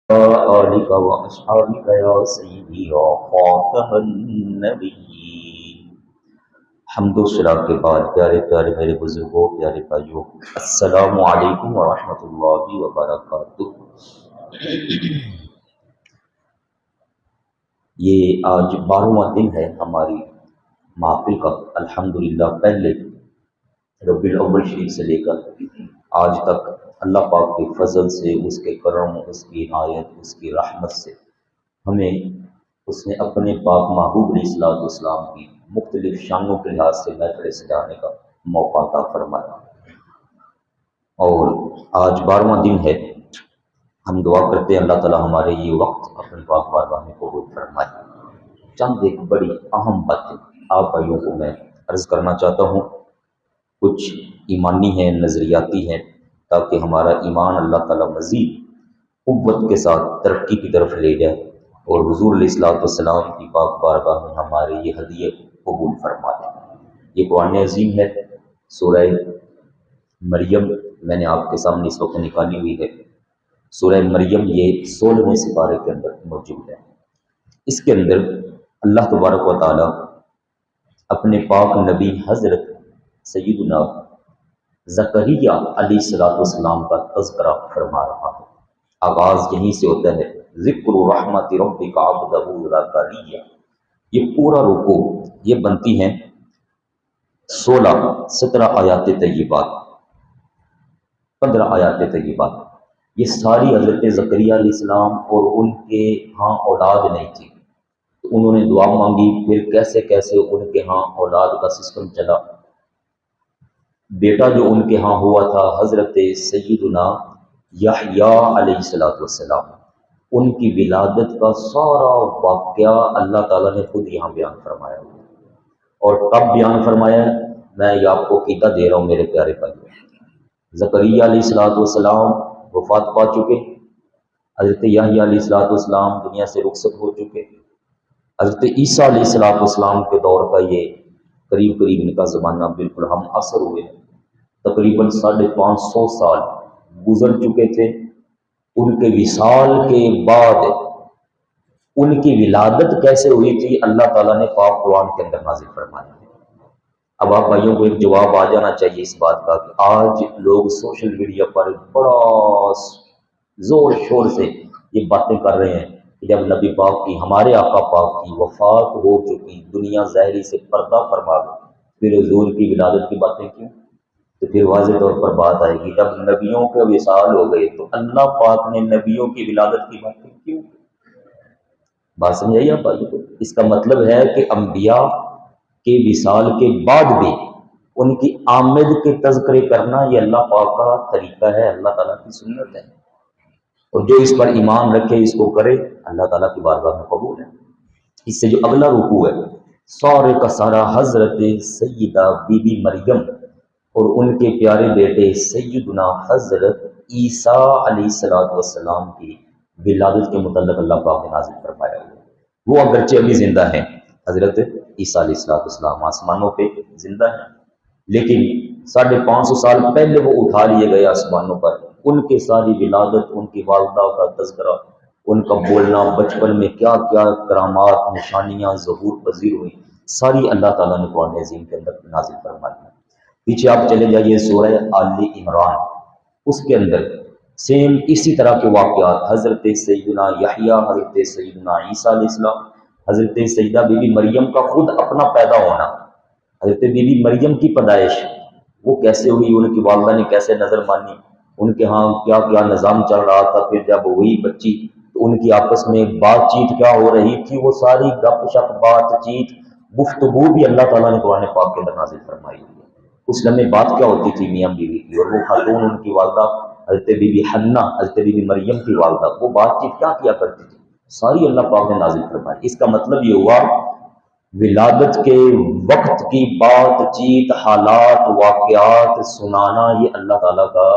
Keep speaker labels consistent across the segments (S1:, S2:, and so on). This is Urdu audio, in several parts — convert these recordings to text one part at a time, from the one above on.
S1: آلك وأصحابك يا سيدي يا خاتم النبيين۔ حمد و ثنا کے بعد پیارے پیارے میرے بزرگوں، پیارے بھائیوں، السلام علیکم ورحمۃ اللہ وبرکاتہ۔ یہ آج 12واں دن ہے ہماری محفل کا۔ الحمدللہ پہلے ربیع الاول شریف سے لے کر آج تک اللہ پاک کے فضل سے، اس کے کرم، اس کی عنایت، اس کی رحمت سے ہمیں اس نے اپنے پاک محبوب علیہ الصلوۃ والسلام کی مختلف شانوں کے لحاظ سے محفل سجانے کا موقع عطا فرمایا، اور آج 12واں دن ہے۔ ہم دعا کرتے ہیں اللہ تعالیٰ ہمارے یہ وقت اپنے پاک بارگاہ میں قبول فرمائے۔ چند ایک بڑی اہم باتیں آپ بھائیوں کو میں عرض کرنا چاہتا ہوں، کچھ ایمانی ہیں، نظریاتی ہیں، تاکہ ہمارا ایمان اللہ تعالیٰ مزید قوت کے ساتھ ترقی کی طرف لے جائے، اور حضور علیہ الصلوۃ والسلام کی پاک بارگاہ میں ہمارے یہ ہدیے قبول فرما دیں۔ یہ قرآن عظیم ہے، سورہ مریم میں نے آپ کے سامنے اس وقت نکالی ہوئی ہے۔ سورہ مریم یہ 16ویں سپارے کے اندر موجود ہے۔ اس کے اندر اللہ تبارک و تعالیٰ اپنے پاک نبی حضرت سیدنا زکریا علیہ الصلوۃ والسلام کا تذکرہ فرما رہا ہے۔ آغاز یہیں سے ہوتا ہے، ذکر رحمت ربک عبدہ زکریا۔ یہ پورا رکوع یہ بنتی ہیں 17 آیات طیبات، 15 آیات طیبات۔ یہ ساری حضرت زکریا علیہ السلام، اور ان کے ہاں اولاد نہیں تھی، تو انہوں نے دعا مانگی، پھر کیسے کیسے ان کے ہاں اولاد کا سسٹم چلا۔ بیٹا جو ان کے ہاں ہوا تھا حضرت سیدنا یحییٰ علیہ السلام، ان کی ولادت کا سارا واقعہ اللہ تعالیٰ نے خود یہاں بیان فرمایا، اور کب بیان فرمایا ہے میں یہ آپ کو عقیدہ دے رہا ہوں میرے پیارے بھائی۔ زکریا علیہ السلام وفات پا چکے، حضرت یحییٰ علیہ السلام دنیا سے رخصت ہو چکے، حضرت عیسیٰ علیہ السلام کے دور کا یہ قریب قریب ان کا زمانہ بالکل ہم عصر ہوئے، تقریباً 550 سال گزر چکے تھے۔ ان کے وصال کے بعد ان کی ولادت کیسے ہوئی تھی اللہ تعالیٰ نے پاک قرآن کے اندر نازل فرمایا۔ اب آپ بھائیوں کو ایک جواب آ جانا چاہیے اس بات کا کہ آج لوگ سوشل میڈیا پر بڑا زور شور سے یہ باتیں کر رہے ہیں کہ جب نبی پاک کی، ہمارے آقا پاک کی وفات ہو چکی، دنیا ظاہری سے پردہ فرما گئی، پھر حضور کی ولادت کی باتیں کیوں؟ تو پھر واضح طور پر بات آئے گی، جب نبیوں کے وصال ہو گئے تو اللہ پاک نے نبیوں کی ولادت کی باتیں کیوں؟ بات سمجھائیے آپ بھائی کو۔ اس کا مطلب ہے کہ انبیاء کے وصال کے بعد بھی ان کی آمد کے تذکرے کرنا یہ اللہ پاک کا طریقہ ہے، اللہ تعالیٰ کی سنت ہے، اور جو اس پر ایمان رکھے، اس کو کرے، اللہ تعالیٰ کی بارگاہ میں قبول ہے۔ اس سے جو اگلا رکوع ہے سارے کا سارا حضرت سیدہ بی بی مریم اور ان کے پیارے بیٹے سیدنا حضرت عیسیٰ علیہ السلام کی ولادت کے متعلق اللہ پاک نے نازل فرمایا ہے۔ وہ اگرچہ ابھی زندہ ہیں، حضرت عیسیٰ علیہ السلام آسمانوں پہ زندہ ہیں، لیکن 550 سال پہلے وہ اٹھا لیے گئے آسمانوں پر۔ ان کے ساری ولادت، ان کی والدہ کا تذکرہ، ان کا بولنا، بچپن میں کیا کیا کرامات، نشانیاں ظہور پذیر ہوئی، ساری اللہ تعالیٰ نے قرآن عظیم کے اندر نازل فرمائی۔ پیچھے آپ چلے جائیے سورہ آل عمران، اس کے اندر سیم اسی طرح کے واقعات، حضرت سیدنا یحییٰ، حضرت سیدنا عیسیٰ علیہ السلام، حضرت سیدہ بی بی مریم کا خود اپنا پیدا ہونا، حضرت بی بی مریم کی پیدائش وہ کیسے ہوئی، ان کی والدہ نے کیسے نظر مانی، ان کے ہاں کیا کیا نظام چل رہا تھا، پھر جب ہوئی بچی تو ان کی آپس میں بات چیت کیا ہو رہی تھی، وہ ساری گپ شپ بات چیت گفتگو بھی اللہ تعالیٰ نے قرآن پاک کے اندر نازل فرمائی ہے۔ اس لمحے بات کیا ہوتی تھی میاں بیوی کی، اور وہ خاتون ان کی والدہ حضرت بی بی حنہ، حضرت بی بی مریم کی والدہ، وہ بات چیت کیا کیا کرتی تھی، ساری اللہ پاک نے نازل فرمائی۔ اس کا مطلب یہ ہوا ولادت کے وقت کی بات چیت، حالات، واقعات سنانا یہ اللہ تعالیٰ کا،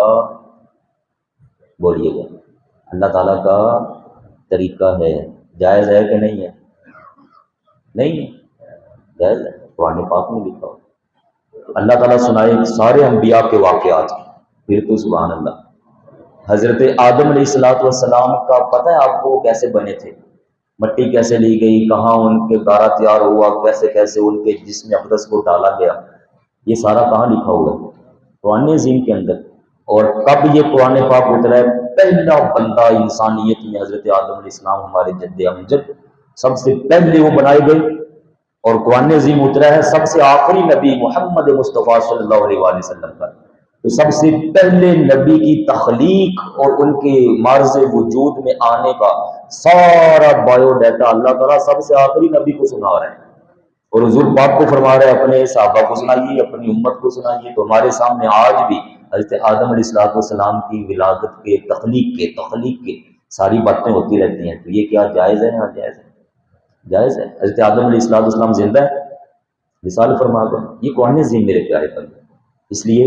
S1: بولیے گا، اللہ تعالیٰ کا طریقہ ہے۔ جائز ہے کہ نہیں ہے؟ نہیں ہے، جائز ہے، قرآن پاک میں لکھا ہو۔ اللہ تعالیٰ سنائے سارے انبیاء کے واقعات، پھر تو سبحان اللہ۔ حضرت آدم علیہ السلام کا پتہ ہے آپ کو وہ کیسے بنے تھے؟ مٹی کیسے لی گئی، کہاں ان کے گارا تیار ہوا، کیسے کیسے ان کے جسم اقدس کو ڈالا گیا، یہ سارا کہاں لکھا ہوا ہے؟ قرآن عظیم کے اندر۔ اور کب یہ قرآن پاک اترا ہے؟ پہلا بندہ انسانیت میں حضرت آدم علیہ السلام، ہمارے جد امجد، سب سے پہلے وہ بنائے گئے۔ اور قرآن عظیم اترا ہے سب سے آخری نبی محمد مصطفیٰ صلی اللہ علیہ وآلہ وسلم پر۔ تو سب سے پہلے نبی کی تخلیق اور ان کے معرض وجود میں آنے کا سارا بایو ڈیٹا اللہ تعالیٰ سب سے آخری نبی کو سنا رہے ہیں، اور حضور پاک کو فرما رہے ہیں اپنے صحابہ کو سنائیے، اپنی امت کو سنائیے۔ تو ہمارے سامنے آج بھی حضرت آدم علیہ السلام کی ولادت کے تخلیق کے ساری باتیں ہوتی رہتی ہیں۔ تو یہ کیا جائز ہے؟ ہاں جائز ہے، جائز ہے۔ حضرت آدم علیہ السلام زندہ ہے، وصال فرما گئے۔ یہ قرآن عظیم میرے پیارے بندے، اس لیے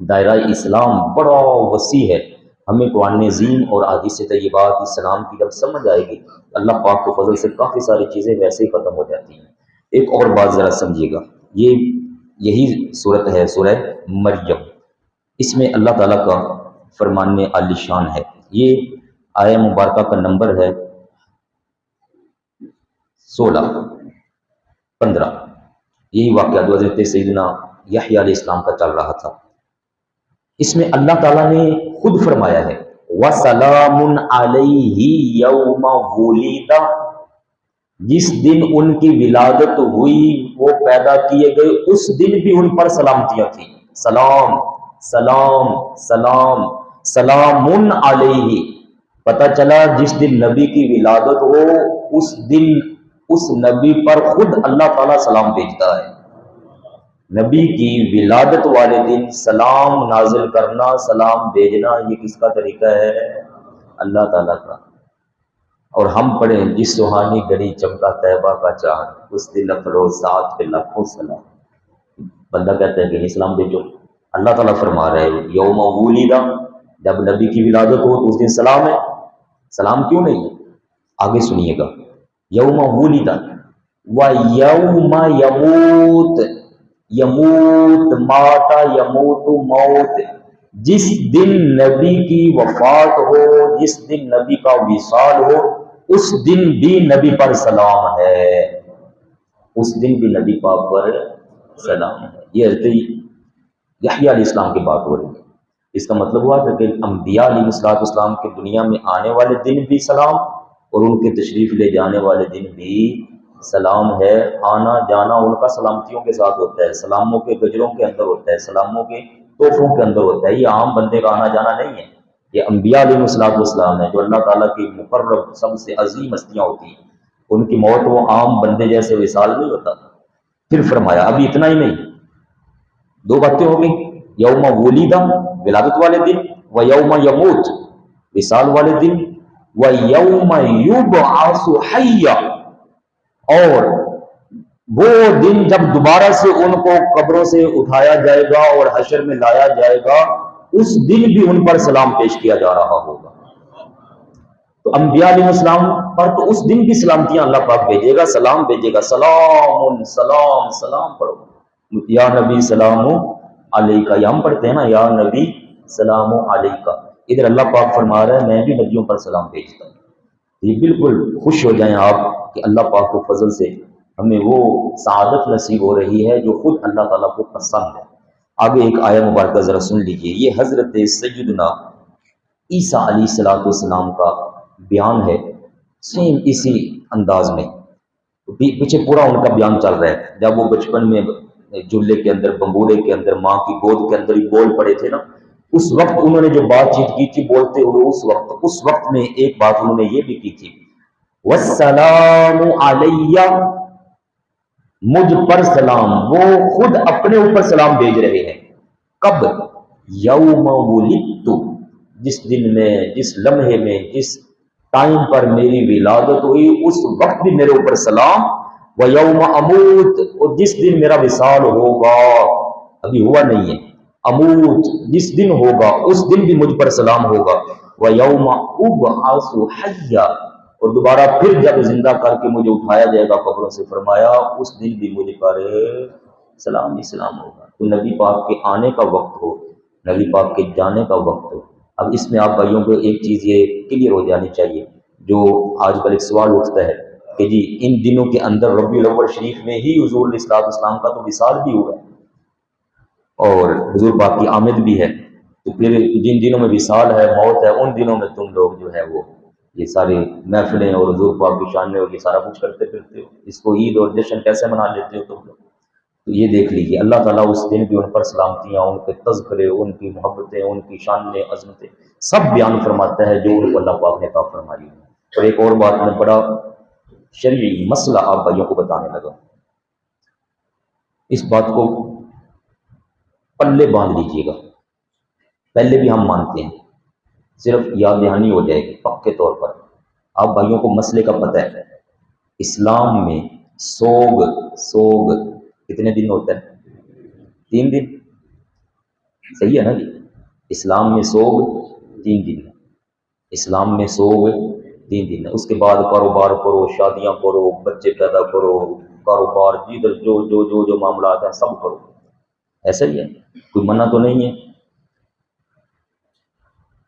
S1: دائرہ اسلام بڑا وسیع ہے۔ ہمیں قرآن عظیم اور احادیث طیبات اسلام کی جب سمجھ آئے گی، اللہ پاک کو فضل سے کافی ساری چیزیں ویسے ہی ختم ہو جاتی ہیں۔ ایک اور بات ذرا سمجھیے گا، یہی صورت ہے سورہ مریم، اس میں اللہ تعالیٰ کا فرمان عالی شان ہے۔ یہ آیہ مبارکہ کا نمبر ہے 16-15۔ یہی واقعہ جو حضرت سیدنا یحییٰ علیہ السلام کا چل رہا تھا، اس میں اللہ تعالیٰ نے خود فرمایا ہے وَسَلَامٌ عَلَيْهِ يَوْمَ وُلِدَ، جس دن ان کی ولادت ہوئی، وہ پیدا کیے گئے، اس دن بھی ان پر سلامتیاں تھیں۔ سلام سلام سلام، سلام علیہ، پتہ چلا جس دن نبی کی ولادت ہو اس دن اس نبی پر خود اللہ تعالیٰ سلام بھیجتا ہے۔ نبی کی ولادت والے دن سلام نازل کرنا، سلام بھیجنا، یہ کس کا طریقہ ہے؟ اللہ تعالیٰ کا۔ اور ہم پڑھیں جس سہانی گھڑی چمکا طیبہ کا چاند، اس دن افروزات پہ لاکھوں سلام۔ بندہ کہتا ہے کہ نہیں سلام بھیجو، اللہ تعالیٰ فرما رہے ہیں یوم ولیدہ، جب نبی کی ولادت ہو تو اس دن سلام ہے۔ سلام کیوں نہیں ہے؟ آگے سنیے گا، یوم ولیدہ وَيَوْمَ يَمُوتُ، یموت ماتا یموت موت، جس دن نبی کی وفات ہو، جس دن نبی کا وصال ہو، اس دن بھی نبی پر سلام ہے، اس دن بھی نبی پاک پر سلام ہے۔ یہ حضرت یحییٰ علیہ السلام کی بات ہو رہی ہے۔ اس کا مطلب ہوا کہ انبیاء علیہ السلام کے دنیا میں آنے والے دن بھی سلام، اور ان کے تشریف لے جانے والے دن بھی سلام ہے۔ آنا جانا ان کا سلامتیوں کے ساتھ ہوتا ہے، سلاموں کے گجروں کے اندر ہوتا ہے، سلاموں کے تحفوں کے اندر ہوتا ہے۔ یہ عام بندے کا آنا جانا نہیں ہے، یہ انبیاء علیہ السلام ہے، جو اللہ تعالیٰ کی مقرب سب سے عظیم ہستیاں ہوتی ہیں۔ ان کی موت وہ عام بندے جیسے وصال نہیں ہوتا۔ پھر فرمایا ابھی اتنا ہی نہیں، دو باتیں ہو گئی، یوم ولیدہ ولادت والے دن، و یوم یموت وصال والے دن، و یوم یبعث حیا، اور وہ دن جب دوبارہ سے ان کو قبروں سے اٹھایا جائے گا اور حشر میں لایا جائے گا، اس دن بھی ان پر سلام پیش کیا جا رہا ہوگا۔ تو انبیاء علیہ السلام پر تو اس دن بھی سلامتیاں اللہ پاک بھیجے گا، سلام بھیجے گا، سلام سلام سلام پڑھو، یا نبی سلام علیکہ، یا ہم پڑھتے ہیں نا یا نبی سلام علیکہ، ادھر اللہ پاک فرما رہا ہے میں بھی نبیوں پر سلام بھیجتا ہوں۔ یہ بالکل خوش ہو جائیں آپ کہ اللہ پاک کو فضل سے ہمیں وہ سعادت نصیب ہو رہی ہے جو خود اللہ تعالیٰ کو پسند ہے۔ آگے ایک آیہ مبارکہ ذرا سن لیجئے، یہ حضرت سیدنا عیسیٰ علیہ السلام کا بیان ہے، سیم اسی انداز میں پیچھے پورا ان کا بیان چل رہا ہے۔ جب وہ بچپن میں جھولے کے اندر، بمبولے کے اندر، ماں کی گود کے اندر ہی بول پڑے تھے نا، اس وقت انہوں نے جو بات چیت کی تھی بولتے ہوئے، اس وقت میں ایک بات انہوں نے یہ بھی کی تھی، والسلام علیہ، مجھ پر سلام، وہ خود اپنے اوپر سلام بھیج رہے ہیں۔ کب؟ یوم ولدت، جس دن میں، جس لمحے میں، جس ٹائم پر میری ولادت ہوئی اس وقت بھی میرے اوپر سلام، و یوم اموت، اور جس دن میرا وصال ہوگا، ابھی ہوا نہیں ہے، اموت جس دن ہوگا اس دن بھی مجھ پر سلام ہوگا، و یوم ابعث حیا، اور دوبارہ پھر جب زندہ کر کے مجھے اٹھایا جائے گا قبروں سے، فرمایا اس دن بھی مجھ پر سلام ہی سلام ہوگا۔ تو نبی پاک کے آنے کا وقت ہو، نبی پاک کے جانے کا وقت ہو، اب اس میں آپ بھائیوں کو ایک چیز یہ کلیئر ہو جانی چاہیے، جو آج کل ایک سوال اٹھتا ہے کہ جی ان دنوں کے اندر ربیع الاول شریف میں ہی حضور علیہ الصلوۃ والسلام کا تو وصال بھی ہوا ہے اور حضور پاک کی آمد بھی ہے، تو پھر جن دنوں میں وصال ہے، موت ہے، ان دنوں میں تم لوگ جو ہے وہ یہ ساری محفلیں اور حضور پاک کی شان میں اور یہ سارا کچھ کرتے پھرتے ہو، اس کو عید اور جشن کیسے منا لیتے ہو تم لوگ؟ تو یہ دیکھ لیجیے اللہ تعالیٰ اس دن بھی ان پر سلامتیاں، ان کے تذکرے، ان کی محبتیں، ان کی شانیں، عظمتیں سب بیان فرماتا ہے جو ان کو اللہ پاک نے عطا فرمائی ہے۔ اور ایک اور بات میں بڑا شرعی مسئلہ آپ بھائیوں کو بتانے لگا، اس بات کو پلے باندھ لیجیے گا، پہلے بھی ہم مانتے ہیں، صرف یاد دہانی ہو جائے گی پکے طور پر۔ آپ بھائیوں کو مسئلے کا پتہ ہے، اسلام میں سوگ کتنے دن ہوتا ہے؟ 3 دن، صحیح ہے نا جی؟ اسلام میں سوگ 3 دن ہے، اسلام میں سوگ 3 دن ہے، اس کے بعد کاروبار کرو، شادیاں کرو، بچے پیدا کرو، کاروبار جدھر جو معاملات ہیں سب کرو، ایسا ہی ہے، کوئی منع تو نہیں ہے،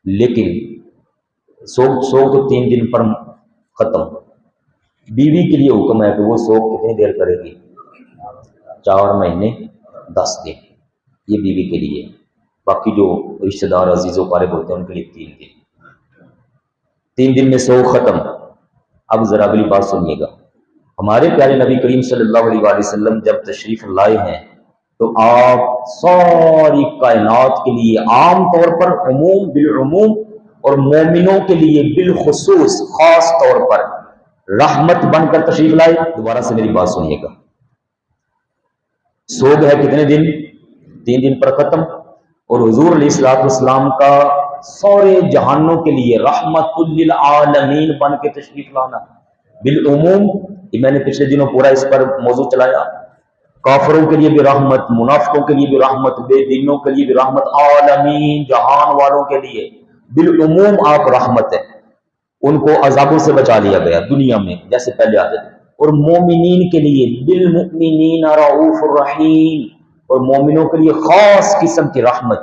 S1: لیکن سوگ تو 3 دن پر ختم۔ بیوی کے لیے حکم ہے کہ وہ سوگ کتنی دیر کرے گی؟ 4 مہینے 10 دن، یہ بیوی کے لیے۔ باقی جو رشتہ دار عزیز و قارب ہوتے ہیں ان کے لیے 3 دن، 3 دن میں سوگ ختم۔ اب ذرا اگلی بات سنیے گا، ہمارے پیارے نبی کریم صلی اللہ علیہ وآلہ وسلم جب تشریف لائے ہیں تو آپ ساری کائنات کے لیے عام طور پر عموم بالعموم اور مومنوں کے لیے بالخصوص خاص طور پر رحمت بن کر تشریف لائے۔ دوبارہ سے میری بات سنیے گا، سوگ ہے کتنے دن؟ 3 دن پر ختم، اور حضور علیہ الصلوۃ والسلام کا سارے جہانوں کے لیے رحمت للعالمین بن کے تشریف لانا بالعموم، یہ میں نے پچھلے دنوں پورا اس پر موضوع چلایا، کافروں کے لیے بھی رحمت، منافقوں کے لیے بھی رحمت، بے دینوں کے لیے بھی رحمت، عالمین جہان والوں کے لیے بالعموم آپ رحمت ہے، ان کو عذابوں سے بچا لیا گیا دنیا میں جیسے پہلے آتے تھے، اور مومنین کے لیے بالمؤمنین رؤوف الرحیم، اور مومنوں کے لیے خاص قسم کی رحمت۔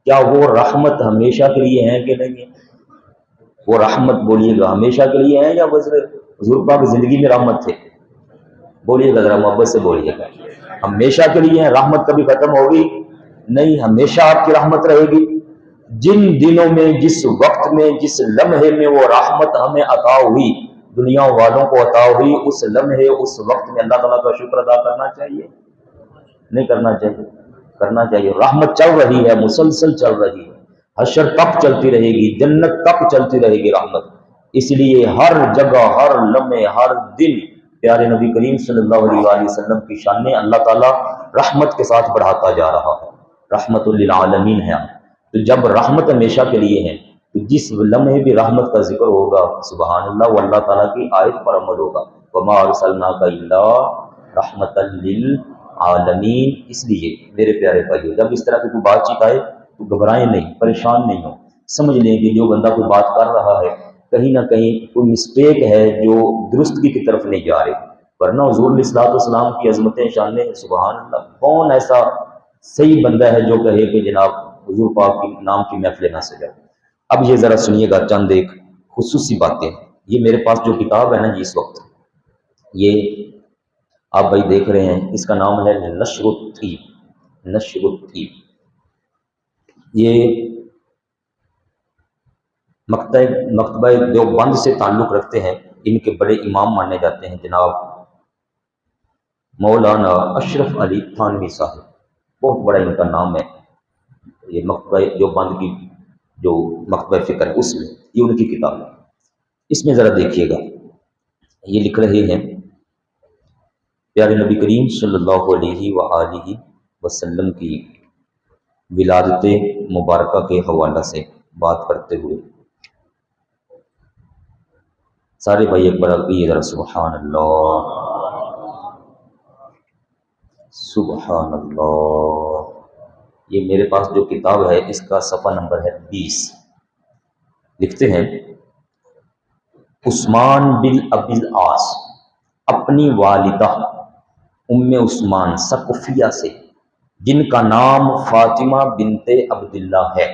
S1: کیا وہ رحمت ہمیشہ کے لیے ہے کہ نہیں ہے؟ وہ رحمت بولیے گا ہمیشہ کے لیے ہے یا بس حضور پاک زندگی میں رحمت تھے؟ بولیے گا ذرا محبت سے بولیے گا، ہمیشہ کے لیے ہے، رحمت کبھی ختم ہوگی نہیں، ہمیشہ آپ کی رحمت رہے گی۔ جن دنوں میں، جس وقت میں، جس لمحے میں وہ رحمت ہمیں عطا ہوئی، دنیا والوں کو عطا ہوئی، اس لمحے اس وقت میں اللہ تعالیٰ کا شکر ادا کرنا چاہیے نہیں کرنا چاہیے؟ کرنا چاہیے۔ رحمت چل رہی ہے، مسلسل چل رہی ہے، حشر تک چلتی رہے گی، جنت تک چلتی رہے گی رحمت، اس لیے ہر جگہ، ہر لمحے، ہر دن پیارے نبی کریم صلی اللہ علیہ وآلہ وسلم کی شانیں اللہ تعالیٰ رحمت کے ساتھ بڑھاتا جا رہا ہے، رحمت للعالمین ہے۔ تو جب رحمت ہمیشہ کے لیے ہے تو جس لمحے بھی رحمت کا ذکر ہوگا سبحان اللہ، وہ اللہ تعالیٰ کی آیت پر عمل ہوگا، وما ارسلناک الا رحمت للعالمین۔ اس لیے میرے پیارے بھائیو، جب اس طرح کی کوئی بات چیت آئے تو گھبرائیں نہیں، پریشان نہیں ہو، سمجھ لیں کہ جو بندہ کوئی بات کر رہا ہے کہیں نہ کہیں کوئی مسٹیک ہے جو درستگی کی طرف نہیں جا رہی، ورنہ حضور علیہ الصلوۃ والسلام کی عظمتیں شانیں سبحان اللہ، کون ایسا صحیح بندہ ہے جو کہے کہ جناب حضور پاک کے نام کی محفلیں نہ سجائے؟ اب یہ ذرا سنیے گا چند ایک خصوصی باتیں، یہ میرے پاس جو کتاب ہے نا جی اس وقت، یہ آپ بھائی دیکھ رہے ہیں، اس کا نام ہے نشر الطیب، نشر الطیب، یہ مکتبہ دیوبند سے تعلق رکھتے ہیں، ان کے بڑے امام مانے جاتے ہیں جناب مولانا اشرف علی تھانوی صاحب، بہت بڑا ان کا نام ہے، یہ مکتبہ دیوبند کی جو مکتبہ فکر ہے اس میں یہ ان کی کتاب ہے۔ اس میں ذرا دیکھیے گا، یہ لکھ رہے ہیں پیارے نبی کریم صلی اللہ علیہ وآلہ وسلم کی ولادت مبارکہ کے حوالہ سے بات کرتے ہوئے، سارے بھائی ایک بار یہ ذرا سبحان اللہ، سبحان اللہ۔ یہ میرے پاس جو کتاب ہے اس کا صفحہ نمبر ہے 20، لکھتے ہیں عثمان بن ابی العاص اپنی والدہ ام عثمان ثقفیہ سے، جن کا نام فاطمہ بنت عبداللہ ہے،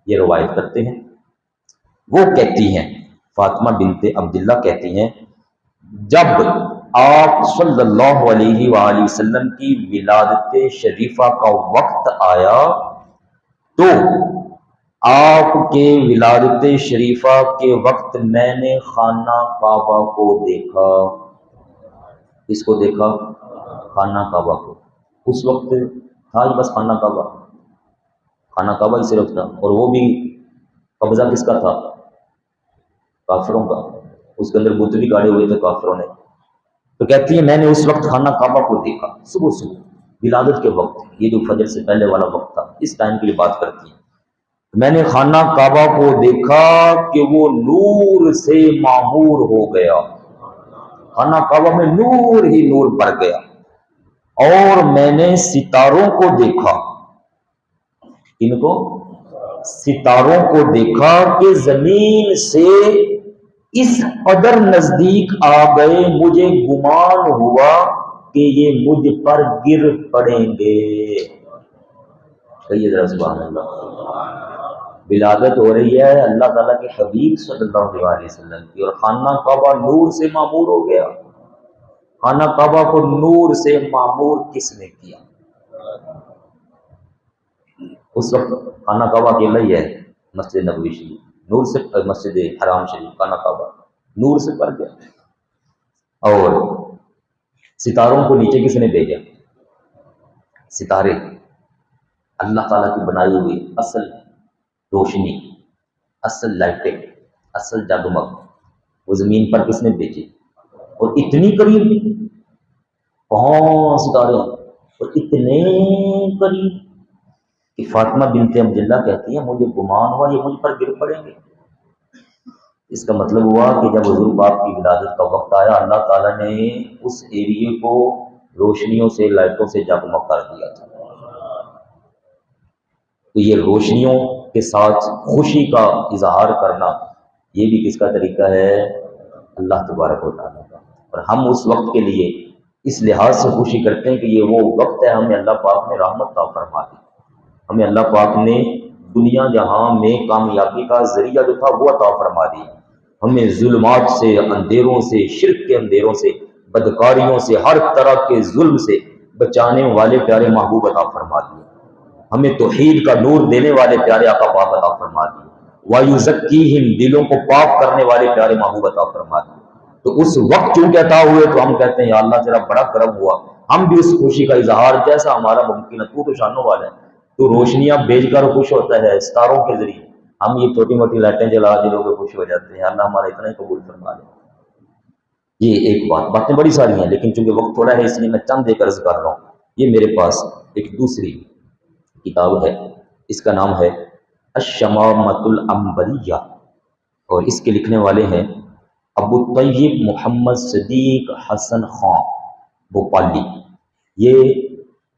S1: یہ روایت کرتے ہیں۔ وہ کہتی ہیں، فاطمہ بنت عبداللہ کہتی ہیں، جب آپ صلی اللہ علیہ وآلہ وسلم کی ولادت شریفہ کا وقت آیا تو آپ کے ولادت شریفہ کے وقت میں نے خانہ کعبہ کو دیکھا۔ اس کو دیکھا؟ خانہ کعبہ کو۔ اس وقت تھا ہی بس خانہ کعبہ، خانہ کعبہ ہی صرف تھا، اور وہ بھی قبضہ کس کا تھا؟ کافروں کا۔ اس کے اندر بت بھی گاڑے ہوئے تھے کافروں نے۔ تو کہتی ہے میں نے اس وقت خانہ کعبہ کو دیکھا، صبح صبح ولادت کے وقت، یہ جو فجر سے پہلے والا وقت تھا، اس ٹائم کے لیے بات کرتی ہیں۔ میں نے خانہ کعبہ کو دیکھا کہ وہ نور سے معمور ہو گیا، خانہ کعبہ میں نور ہی نور بھر گیا، اور میں نے ستاروں کو دیکھا۔ ان کو؟ ستاروں کو دیکھا کہ زمین سے اس قدر نزدیک آ گئے، مجھے گمان ہوا کہ یہ مجھ پر گر پڑیں گے۔ کہیے ذرا سبحان اللہ۔ ولادت ہو رہی ہے اللہ تعالیٰ کے حبیب صلی اللہ علیہ وسلم کی، اور خانہ کعبہ نور سے معمور ہو گیا۔ خانہ کعبہ کو نور سے معمور کس نے کیا؟ اس وقت خانہ کعبہ اکیلا ہی ہے، مسجد نبوی شریف نور سے، مسجد حرام شریف، خانہ کعبہ نور سے بھر گیا۔ اور ستاروں کو نیچے کس نے بھیجا؟ ستارے اللہ تعالیٰ کی بنائی ہوئی اصل روشنی، اصل لائٹیں، اصل جگمگ، وہ زمین پر کس نے بھیجی؟ اور اتنی قریب، 5 ستارے، اور اتنے قریب کہ فاطمہ بنت عبداللہ کہتی ہیں مجھے گمان ہوا یہ مجھ پر گر پڑیں گے۔ اس کا مطلب ہوا کہ جب حضور پاک کی ولادت کا وقت آیا، اللہ تعالیٰ نے اس ایریے کو روشنیوں سے، لائٹوں سے جگمگ کر دیا تھا۔ تو یہ روشنیوں کے ساتھ خوشی کا اظہار کرنا، یہ بھی کس کا طریقہ ہے؟ اللہ تبارک و تعالیٰ کا۔ اور ہم اس وقت کے لیے اس لحاظ سے خوشی کرتے ہیں کہ یہ وہ وقت ہے ہمیں اللہ پاک نے رحمت عطا فرما دی، ہمیں اللہ پاک نے دنیا جہاں میں کامیابی کا ذریعہ جو تھا وہ عطا فرما دی، ہمیں ظلمات سے، اندھیروں سے، شرک کے اندھیروں سے، بدکاریوں سے، ہر طرح کے ظلم سے بچانے والے پیارے محبوب عطا فرما دیے، ہمیں توحید کا نور دینے والے پیارے آقا پاک عطا فرما دیے، وَيُزَكِّيهِمْ دلوں کو پاک کرنے والے پیارے محبوب عطا فرما دیے۔ تو اس وقت چونکہ عطا ہوئے تو ہم کہتے ہیں یا اللہ تیرا بڑا کرم ہوا، ہم بھی اس خوشی کا اظہار جیسا ہمارا ممکن ہے، تو شانوں والا ہے، تو روشنیاں بھیج کر خوش ہوتا ہے ستاروں کے ذریعے، ہم یہ چھوٹی موٹی لائٹیں جلا دلوں کو خوش ہو جاتے ہیں، اللہ ہمارا اتنا ہی قبول فرما لے۔ یہ ایک باتیں بڑی ساری ہیں، لیکن چونکہ وقت تھوڑا ہے اس لیے میں چند ایک عرض کر رہا ہوں۔ یہ میرے پاس ایک دوسری کتاب ہے، اس کا نام ہے الشمامۃ العنبریہ، اور اس کے لکھنے والے ہیں ابو طیب محمد صدیق حسن خان بھوپالی۔ یہ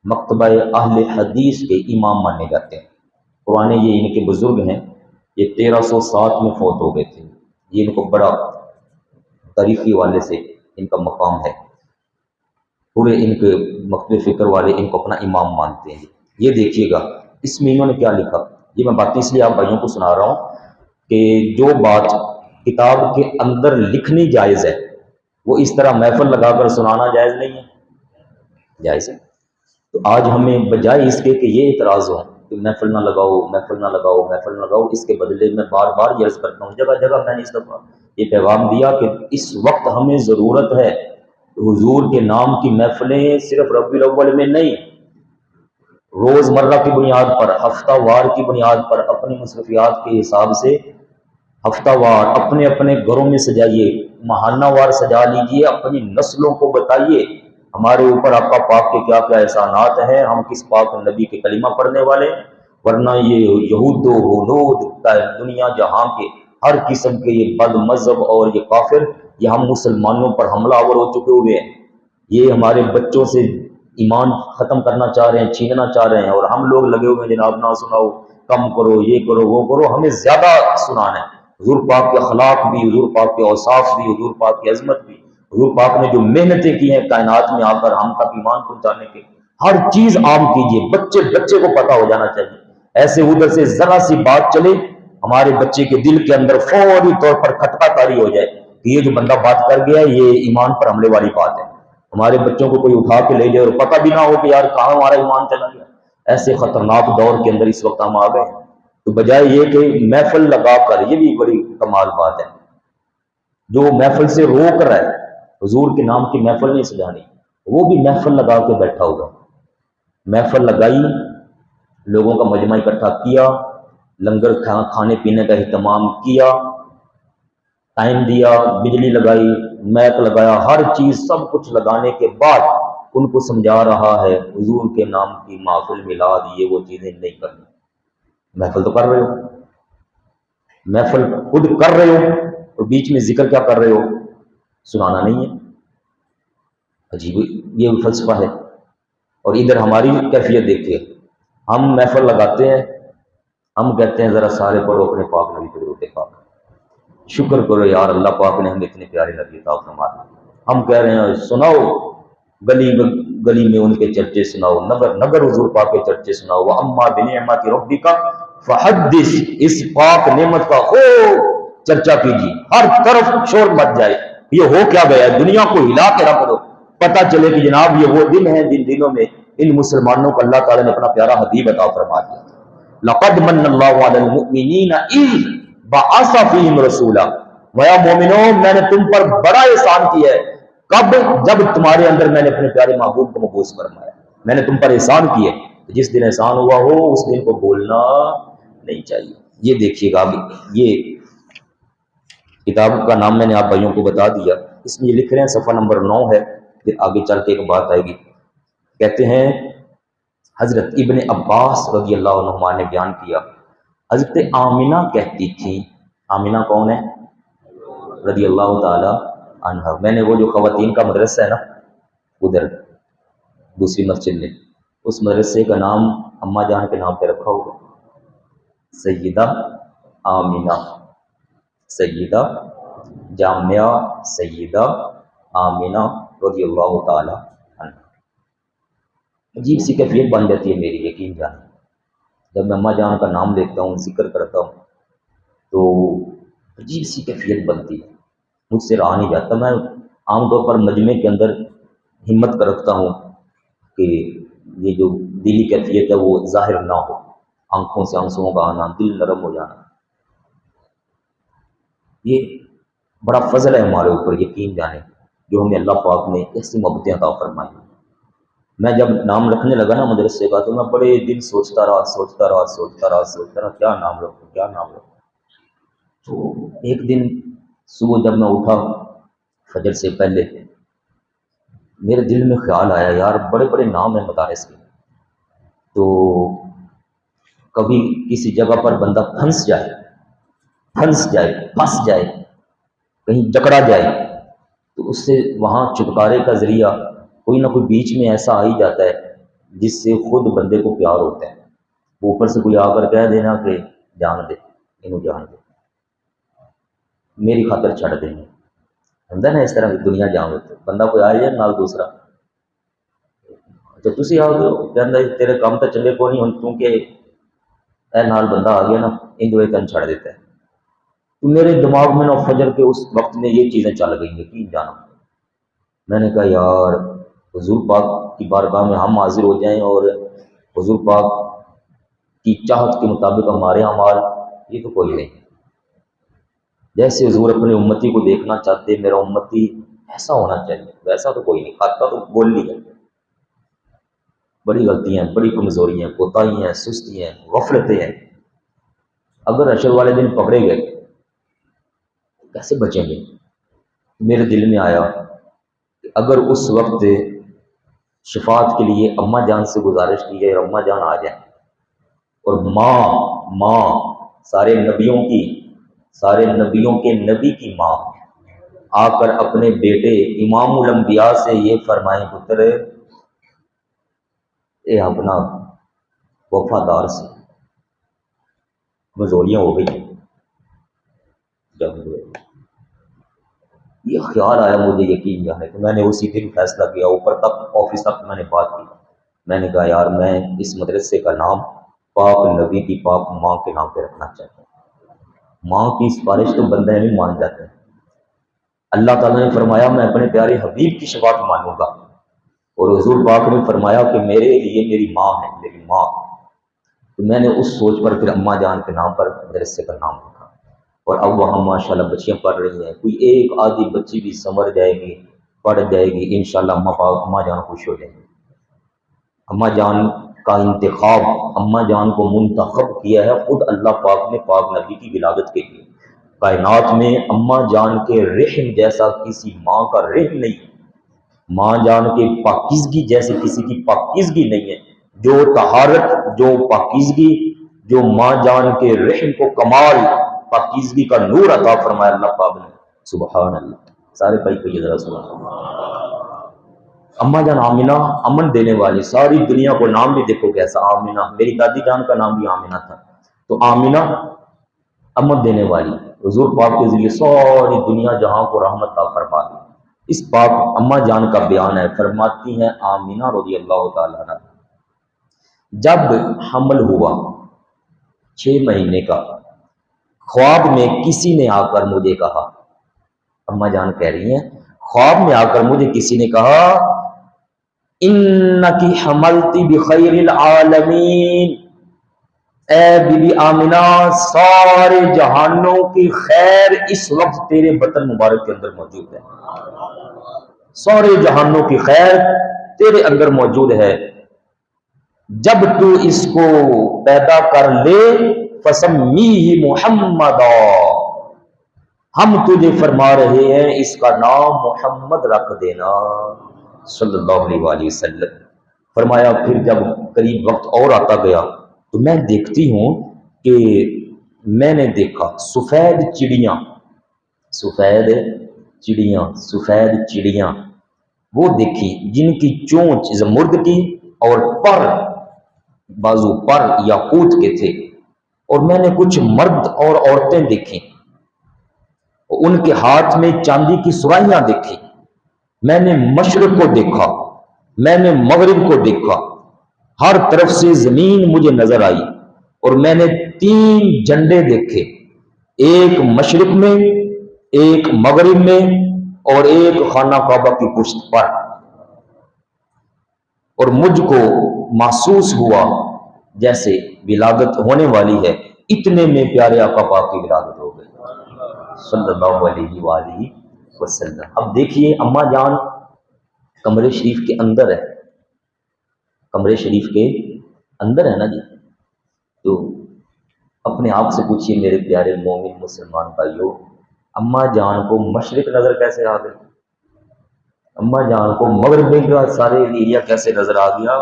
S1: مکتبہ اہل حدیث کے امام مانے جاتے ہیں، پرانے یہ ان کے بزرگ ہیں، یہ 1307 میں فوت ہو گئے تھے، یہ ان کو بڑا تاریخی والے سے ان کا مقام ہے، پورے ان کے مکتب فکر والے ان کو اپنا امام مانتے ہیں۔ یہ دیکھیے گا اس میں انہوں نے کیا لکھا، یہ میں باتیں اس لیے آپ بھائیوں کو سنا رہا ہوں کہ جو بات کتاب کے اندر لکھنی جائز ہے وہ اس طرح محفل لگا کر سنانا جائز نہیں ہے، جائز ہے۔ تو آج ہمیں بجائے اس کے کہ یہ اعتراض ہو کہ محفل نہ لگاؤ، محفل نہ لگاؤ، محفل نہ لگاؤ، اس کے بدلے میں بار بار یہ عرض کرتا ہوں، جگہ جگہ میں نے اس دفعہ یہ پیغام دیا کہ اس وقت ہمیں ضرورت ہے حضور کے نام کی محفلیں صرف ربیع الاول میں نہیں، روز مرہ کی بنیاد پر، ہفتہ وار کی بنیاد پر، اپنی مصروفیات کے حساب سے ہفتہ وار اپنے اپنے گھروں میں سجائیے، ماہانہ وار سجا لیجئے، اپنی نسلوں کو بتائیے ہمارے اوپر آقا پاک کے کیا کیا احسانات ہیں، ہم کس پاک نبی کے کلمہ پڑھنے والے ہیں، ورنہ یہ یہود و ہنود دنیا جہاں کے ہر قسم کے یہ بد مذہب اور یہ کافر، یہ ہم مسلمانوں پر حملہ آور ہو چکے ہوئے ہیں، یہ ہمارے بچوں سے ایمان ختم کرنا چاہ رہے ہیں، چھیننا چاہ رہے ہیں، اور ہم لوگ لگے ہوئے ہیں جناب نہ سناؤ، کم کرو، یہ کرو، وہ کرو، ہمیں زیادہ سنانا ہے۔ حضور پاک کے اخلاق بھی، حضور پاک کے اوصاف بھی، حضور پاک کی عظمت بھی، حضور پاک نے جو محنتیں کی ہیں کائنات میں آ کر ہم تک ایمان پہنچانے کے، ہر چیز عام کیجیے، بچے بچے کو پتہ ہو جانا چاہیے۔ ایسے ادھر سے ذرا سی بات چلے ہمارے بچے کے دل کے اندر فوری طور پر کھٹکا طاری ہو جائے کہ یہ جو بندہ بات کر گیا یہ ایمان پر حملے والی بات ہے. ہمارے بچوں کو کوئی اٹھا کے لے جائے اور پتہ بھی نہ ہو کہ یار کہاں ہمارا ایمان چلا گیا. ایسے خطرناک دور کے اندر اس وقت ہم آ گئے. تو بجائے یہ کہ محفل لگا کر، یہ بھی بڑی کمال بات ہے، جو محفل سے روک رہا ہے، حضور کے نام کی محفل نہیں سجانی، وہ بھی محفل لگا کے بیٹھا ہوگا. محفل لگائی، لوگوں کا مجمع اکٹھا کیا، لنگر کھانے پینے کا اہتمام کیا، ٹائم دیا، بجلی لگائی، میک لگایا، ہر چیز سب کچھ لگانے کے بعد ان کو سمجھا رہا ہے حضور کے نام کی محفل میلاد یہ وہ چیزیں نہیں کرنی. محفل تو کر رہے ہو، محفل خود کر رہے ہو، اور بیچ میں ذکر کیا کر رہے ہو؟ سنانا نہیں ہے. عجیب یہ فلسفہ ہے. اور ادھر ہماری کیفیت دیکھیے، ہم محفل لگاتے ہیں، ہم کہتے ہیں ذرا سارے پڑھو اپنے پاک نبی کے درود پاک، شکر کرو یار اللہ پاک نے ہمیں اتنے پیارے نبی عطا فرمایا. ہم کہہ رہے ہیں سناؤ گلی گلی میں ان کے چرچے سناؤ، نگر نگر حضور پاک کے چرچے سناؤ. وَأَمَّا بِنِعْمَةِ رَبِّكَ فَحَدِّثْ، اس پاک نعمت کا خوب چرچا کیجیے، ہر طرف شور مچ جائے. یہ ہو کیا گیا، دنیا کو ہلا کے رکھ دو، پتہ چلے کہ جناب یہ وہ دن ہیں جن دنوں میں ان مسلمانوں کو اللہ تعالیٰ نے اپنا پیارا حبیب عطا فرما دیا. لَقَدْ مَنَّ اللَّهُ عَلَى الْمُؤْمِنِينَ إِذْ بَعَثَ فِيهِمْ رَسُولًا، وَيَا مومنوں میں نے تم پر بڑا احسان کیا ہے. کب؟ جب تمہارے اندر میں نے اپنے پیارے محبوب کو مبعوث فرمایا. میں نے تم پر احسان کیے. جس دن احسان ہوا ہو اس دن کو بولنا نہیں چاہیے. یہ دیکھیے گا، یہ کتاب کا نام میں نے آپ بھائیوں کو بتا دیا، اس میں یہ لکھ رہے ہیں صفحہ نمبر 9 ہے، پھر آگے چل کے ایک بات آئے گی. کہتے ہیں حضرت ابن عباس رضی اللہ عنہما نے بیان کیا، حضرت آمینہ کہتی تھی. آمینہ کون ہے؟ رضی اللہ تعالی عنہ. میں نے وہ جو خواتین کا مدرسہ ہے نا ادھر دوسری مسجد میں، اس مدرسے کا نام اماں جان کے نام پہ رکھا ہوگا، سیدہ آمینہ، سیدہ جامعہ سیدہ آمینہ رضی اللہ تعالی عنہ. عجیب سی کیفیت بن جاتی ہے میری، یقین جانے جب میں اماں جان کا نام لیتا ہوں، ذکر کرتا ہوں تو عجیب سی کیفیت بنتی ہے، مجھ سے رہا نہیں جاتا. میں عام طور پر مجمع کے اندر ہمت کر رکھتا ہوں کہ یہ جو دلی کیفیت ہے وہ ظاہر نہ ہو، آنکھوں سے آنسوؤں کا آنا، دل نرم ہو جانا. یہ بڑا فضل ہے ہمارے اوپر، یقین جانے جو ہمیں اللہ پاک نے ایسی محبتیں عطا فرمائی. میں جب نام رکھنے لگا نا مدرسے کا تو میں بڑے دن سوچتا رہا کیا نام رکھوں کیا نام رکھوں. تو ایک دن صبح جب میں اٹھا فجر سے پہلے، میرے دل میں خیال آیا یار بڑے بڑے نام ہیں مدارس کے، تو کبھی کسی جگہ پر بندہ پھنس جائے، پھنس جائے، کہیں جکڑا جائے، تو اس سے وہاں چھٹکارے کا ذریعہ کوئی نہ کوئی بیچ میں ایسا آ ہی جاتا ہے جس سے خود بندے کو پیار ہوتا ہے. وہ اوپر سے کوئی آ کر کہہ دینا کہ جان دے، انہوں جان دے، میری خاطر چھڑ دیں. ہوندا نا اس طرح کی دنیا جان ہوتے بندہ کوئی آئے جائے نال دوسرا، تو تسی آ گئے ہو کہندا تیرے کام تو چلے کو نہیں ہن کیونکہ اے نال بندہ آ گیا نا انجوائے تن چھڑ دیتا ہے. تو میرے دماغ میں نا فجر کے اس وقت میں یہ چیزیں چل گئی، یقین جانا. میں نے کہا یار حضور پاک کی بارگاہ میں ہم حاضر ہو جائیں اور حضور پاک کی چاہت کے مطابق ہمارے اعمال، یہ تو کوئی نہیں. جیسے حضور اپنے امتی کو دیکھنا چاہتے میرا امتی ایسا ہونا چاہیے، ویسا تو کوئی نہیں. کھاتا تو بول لی ہے، بڑی غلطیاں ہیں، بڑی کمزوریاں ہیں، کوتاہی ہیں، سستی ہیں، غفلتیں ہیں. اگر حشر والے دن پکڑے گئے کیسے بچیں گے؟ میرے دل میں آیا کہ اگر اس وقت شفاعت کے لیے اماں جان سے گزارش کی جائے اور اماں جان آ جائیں اور ماں سارے نبیوں کے نبی کی ماں آ کر اپنے بیٹے امام الانبیاء سے یہ فرمائیں پتر اے اپنا وفادار سے، کمزوریاں ہو گئی. جب یہ خیال آیا مجھے، یقین جانے کہ میں نے اسی دن فیصلہ کیا، اوپر تک آفس تک میں نے بات کی. میں نے کہا یار میں اس مدرسے کا نام پاک نبی کی پاک ماں کے نام پہ رکھنا چاہتے ہیں۔ ماں کی سفارش تو بندہ نہیں مان جاتے ہیں۔ اللہ تعالیٰ نے فرمایا میں اپنے پیارے حبیب کی شفاعت مانوں گا، اور حضور پاک نے فرمایا کہ میرے لیے میری ماں ہے، میری ماں۔ تو میں نے اس سوچ پر پھر اماں جان کے نام پر مدرسے کا نام رکھا، اور اب وہاں ماشاءاللہ بچیاں پڑھ رہی ہیں۔ کوئی ایک آدھی بچی بھی سنور جائے گی، پڑھ جائے گی، انشاءاللہ اماں جان خوش ہو جائیں گی۔ اماں جان کا انتخاب، اماں جان کو منتخب کیا ہے خود اللہ پاک نے پاک نبی کی ولادت کے لیے۔ کائنات میں اماں جان کے رحم جیسا کسی ماں کا رحم نہیں، ماں جان کے پاکیزگی جیسے کسی کی پاکیزگی نہیں ہے۔ جو طہارت، جو پاکیزگی، جو ماں جان کے رحم کو کمال پاکیزگی کا نور عطا فرمایا اللہ پاک نے، سبحان اللہ۔ سارے بھائی کو یہ ذرا سبحان اللہ۔ اماں جان آمینہ امن دینے والی، ساری دنیا کو نام بھی دیکھو کیسا آمینہ، میری دادی جان کا نام بھی آمینہ تھا، تو آمینہ امن دینے والی، حضور پاک کے ذریعے ساری دنیا جہاں کو رحمت عطا فرما دی۔ اس پاک اماں جان کا بیان ہے، فرماتی ہیں آمینہ رضی اللہ تعالیٰ عنہ، جب حمل ہوا 6 مہینے کا، خواب میں کسی نے آ کر مجھے کہا، اماں جان کہہ رہی ہیں خواب میں آ کر مجھے کسی نے کہا انکی حملتی بخیر العالمین، اے بی بی آمنہ سارے جہانوں کی خیر اس وقت تیرے بطن مبارک کے اندر موجود ہے، سارے جہانوں کی خیر تیرے اندر موجود ہے، جب تو اس کو پیدا کر لے فسمیہ محمدا، ہم تجھے فرما رہے ہیں اس کا نام محمد رکھ دینا صلی اللہ علیہ وآلہ وسلم۔ فرمایا پھر جب قریب وقت اور آتا گیا تو میں دیکھتی ہوں کہ میں نے دیکھا سفید چڑیاں، سفید چڑیاں وہ دیکھی جن کی چونچ زمرد کی اور پر بازو پر یاقوت کے تھے، اور میں نے کچھ مرد اور عورتیں دیکھی، ان کے ہاتھ میں چاندی کی سرائیاں دیکھی۔ میں نے مشرق کو دیکھا، میں نے مغرب کو دیکھا، ہر طرف سے زمین مجھے نظر آئی، اور میں نے 3 جھنڈے دیکھے، ایک مشرق میں، ایک مغرب میں، اور ایک خانہ کعبہ کی پشت پر، اور مجھ کو محسوس ہوا جیسے ولادت ہونے والی ہے، اتنے میں پیارے آقا پاک کی ولادت ہو گئی صلی اللہ علیہ وآلہ وسلم۔ اب دیکھیے اماں جان کمرے شریف کے اندر ہے، کمرے شریف کے اندر ہے نا جی، تو اپنے آپ سے پوچھئے میرے پیارے مومن مسلمان بھائیوں، اماں جان کو مشرق نظر کیسے آ گئی؟ اماں جان کو مغرب میں کا سارے ایریا کیسے نظر آ گیا؟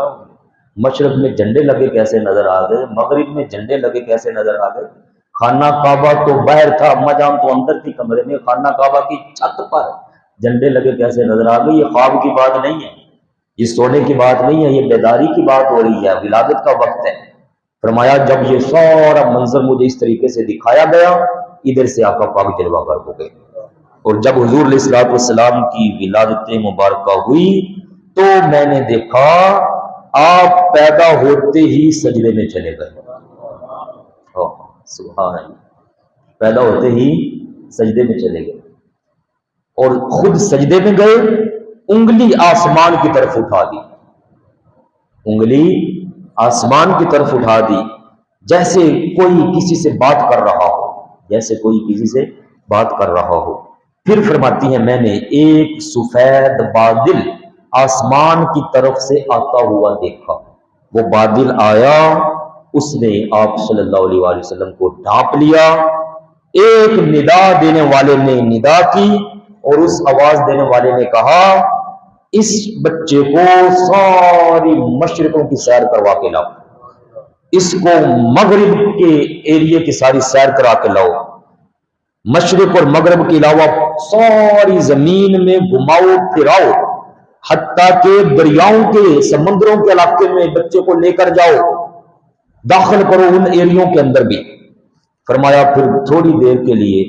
S1: مشرق میں جھنڈے لگے کیسے نظر آ گئے؟ مغرب میں جھنڈے لگے کیسے نظر آ گئے؟ خانہ کعبہ تو باہر تھا، اماں جان تو اندر تھی کمرے میں، خانہ کعبہ کی چھت پر جھنڈے لگے کیسے نظر آ گئے؟ یہ خواب کی بات نہیں ہے، یہ سونے کی بات نہیں ہے، یہ بیداری کی بات ہو رہی ہے، ولادت کا وقت ہے۔ فرمایا جب یہ سارا منظر مجھے اس طریقے سے دکھایا گیا، ادھر سے آقا پاک جلوہ گر ہو گئے، اور جب حضور علیہ الصلوۃ والسلام کی ولادت مبارکہ ہوئی تو میں نے دیکھا آپ پیدا ہوتے ہی سجدے میں چلے گئے، سبحان اللہ، پیدا ہوتے ہی سجدے میں چلے گئے، اور خود سجدے میں گئے، انگلی آسمان کی طرف اٹھا دی، انگلی آسمان کی طرف اٹھا دی، جیسے کوئی کسی سے بات کر رہا ہو، جیسے کوئی کسی سے بات کر رہا ہو۔ پھر فرماتی ہیں میں نے ایک سفید بادل آسمان کی طرف سے آتا ہوا دیکھا، وہ بادل آیا، اس نے آپ صلی اللہ علیہ وآلہ وسلم کو ڈھانپ لیا، ایک ندا دینے والے نے ندا کی، اور اس آواز دینے والے نے کہا اس بچے کو ساری مشرقوں کی سیر کروا کے لاؤ، اس کو مغرب کے ایریے کی ساری سیر کرا کے لاؤ، مشرق اور مغرب کے علاوہ ساری زمین میں گھماؤ پھراؤ، حتیٰ کہ دریاؤں کے سمندروں کے علاقے میں بچے کو لے کر جاؤ، داخل کرو ان ایریوں کے اندر بھی۔ فرمایا پھر تھوڑی دیر کے لیے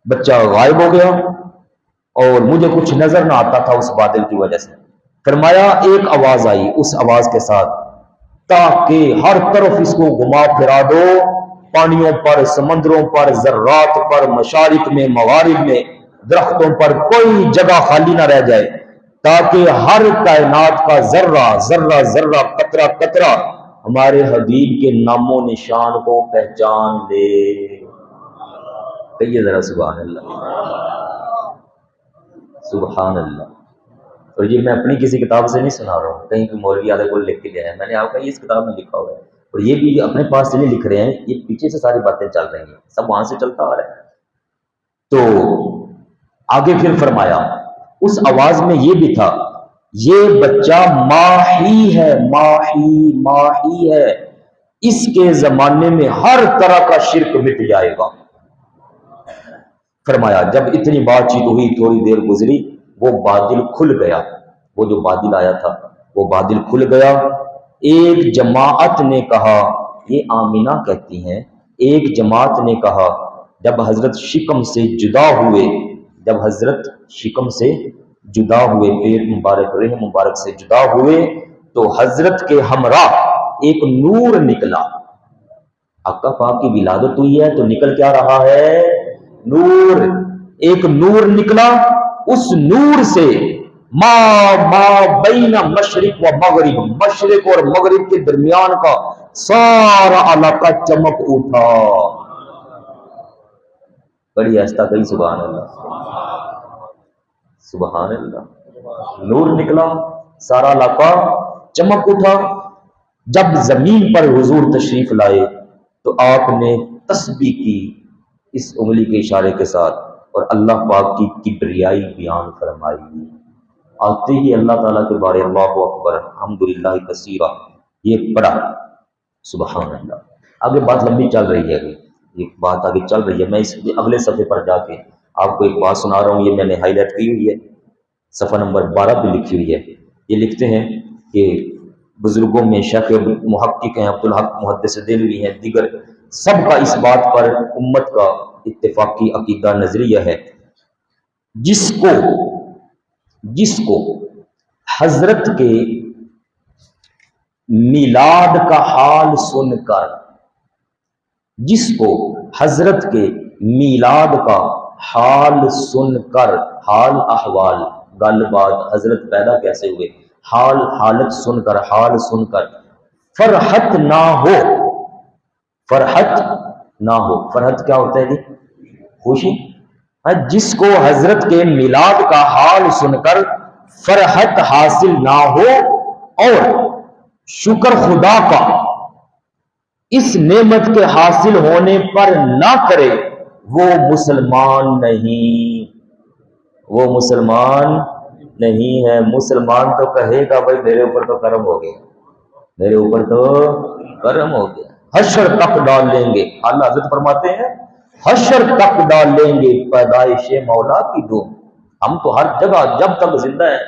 S1: بچہ غائب ہو گیا، اور مجھے کچھ نظر نہ آتا تھا اس بادل کی وجہ سے۔ فرمایا ایک آواز آئی، اس آواز کے ساتھ تاکہ ہر طرف اس کو گھما پھرا دو، پانیوں پر، سمندروں پر، ذرات پر، مشارق میں، مغارب میں، درختوں پر کوئی جگہ خالی نہ رہ جائے، تاکہ ہر کائنات کا ذرہ ذرہ ذرہ، قطرہ قطرہ ہمارے حبیب کے نام و نشان کو پہچان لے۔ کہیے ذرا سبحان اللہ، سبحان اللہ۔ اور یہ میں اپنی کسی کتاب سے نہیں سنا رہا ہوں، کہیں کوئی مولوی آدھے کو لکھ کے گیا ہے، میں نے آپ کا یہ اس کتاب میں لکھا ہوا ہے، اور یہ بھی اپنے پاس سے نہیں لکھ رہے ہیں، یہ پیچھے سے ساری باتیں چل رہی ہیں، سب وہاں سے چلتا آ رہا ہے۔ تو آگے پھر فرمایا، اس آواز میں یہ بھی تھا، یہ بچہ ماہی ہے، ماہی ماہی ہے، اس کے زمانے میں ہر طرح کا شرک مٹ جائے گا۔ فرمایا جب اتنی بات چیت ہوئی، تھوڑی دیر گزری، وہ بادل کھل گیا، وہ جو بادل آیا تھا وہ بادل کھل گیا۔ ایک جماعت نے کہا، یہ آمینہ کہتی ہیں، ایک جماعت نے کہا جب حضرت شکم سے جدا ہوئے، جب حضرت شکم سے جدا ہوئے، پیٹ مبارک رحم مبارک سے جدا ہوئے، تو حضرت کے ہمراہ ایک نور نکلا۔ آقا پاک کی ولادت ہوئی ہے تو نکل کیا رہا ہے؟ نور۔ ایک نور نکلا، اس نور سے ما بین مشرق و مغرب، مشرق اور مغرب کے درمیان کا سارا علاقہ چمک اٹھا۔ بڑی ایسا کہیں سبحان اللہ، سبحان اللہ۔ نور نکلا، سارا علاقہ چمک اٹھا۔ جب زمین پر حضور تشریف لائے تو آپ نے تسبیح کی اس انگلی کے اشارے کے ساتھ، اور اللہ پاک کی کبریائی بیان فرمائی۔ آتے ہی اللہ تعالیٰ کے بارے اللہ اکبر الحمدللہ کثیرہ یہ پڑھا، سبحان اللہ۔ آگے بات لمبی چل رہی ہے، یہ بات آگے چل رہی ہے، میں اس اگلے صفحے پر جا کے آپ کو ایک بات سنا رہا ہوں، یہ میں نے ہائی لائٹ کی ہوئی ہے، صفحہ نمبر 12 پہ لکھی ہوئی ہے۔ یہ لکھتے ہیں کہ بزرگوں میں شیخ محقق ہیں عبد الحق محدث دہلوی ہیں، دیگر سب کا اس بات پر امت کا اتفاقی عقیدہ نظریہ ہے، جس کو حضرت کے میلاد کا حال سن کر، جس کو حضرت کے میلاد کا حال سن کر، حال احوال گل بات، حضرت پیدا کیسے ہوئے، حالت سن کر، حال سن کر فرحت نہ ہو، فرحت نہ ہو، فرحت کیا ہوتا ہے جی؟ خوشی۔ جس کو حضرت کے میلاد کا حال سن کر فرحت حاصل نہ ہو اور شکر خدا کا اس نعمت کے حاصل ہونے پر نہ کرے، وہ مسلمان نہیں، وہ مسلمان نہیں ہے۔ مسلمان تو کہے گا بھائی میرے اوپر تو کرم ہو گیا، میرے اوپر تو کرم ہو گیا، حشر تک ڈال لیں گے۔ اللہ حضرت فرماتے ہیں حشر تک ڈال لیں گے پیدائش مولا کی دو، ہم تو ہر جگہ جب تک زندہ ہیں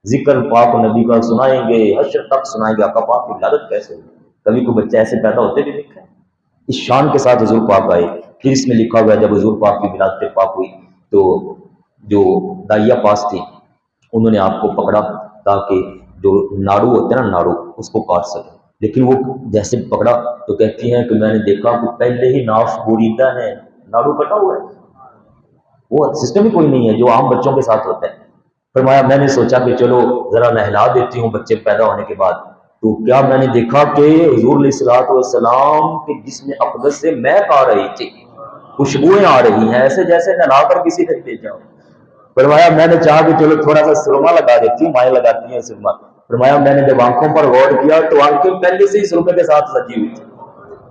S1: ذکر پاک نبی کا سنائیں گے، حشر تک سنائیں گے۔ آقا پاک کی ولادت کیسے ہوئی؟ کبھی کوئی بچے ایسے پیدا ہوتے بھی دیکھا ہے؟ اس شان کے ساتھ حضور پاک آئے۔ پھر اس میں لکھا ہوا ہے جب حضور پاک کی ولادت پاک ہوئی تو جو دائیا پاس تھی انہوں نے آپ کو پکڑا تاکہ جو ناڑو ہوتے ہیں نا، ناڑو اس کو کاٹ سکے، لیکن وہ جیسے پکڑا تو کہتی ہیں کہ میں نے دیکھا کہ پہلے ہی ناف بریدہ ہے، ناڑو کٹا ہوا ہے، وہ سسٹم ہی کوئی نہیں ہے جو عام بچوں کے ساتھ ہوتا ہے۔ فرمایا میں نے سوچا کہ چلو ذرا نہلا دیتی ہوں بچے پیدا ہونے کے بعد، تو کیا میں نے دیکھا کہ حضور علیہ الصلوۃ والسلام کے جسم اقدس سے مہک آ رہی تھی، خوشبوئیں آ رہی ہیں، ایسے جیسے نہلا کر کسی نے بھیجا ہو۔ فرمایا میں نے چاہا کہ چلو تھوڑا سا سرما لگا دیتی ہوں، مائیں لگاتی ہیں سرما۔ فرمایا میں نے جب آنکھوں پر غور کیا تو آنکھیں پہلے سے ہی سرمے کے ساتھ سجی ہوئی تھی،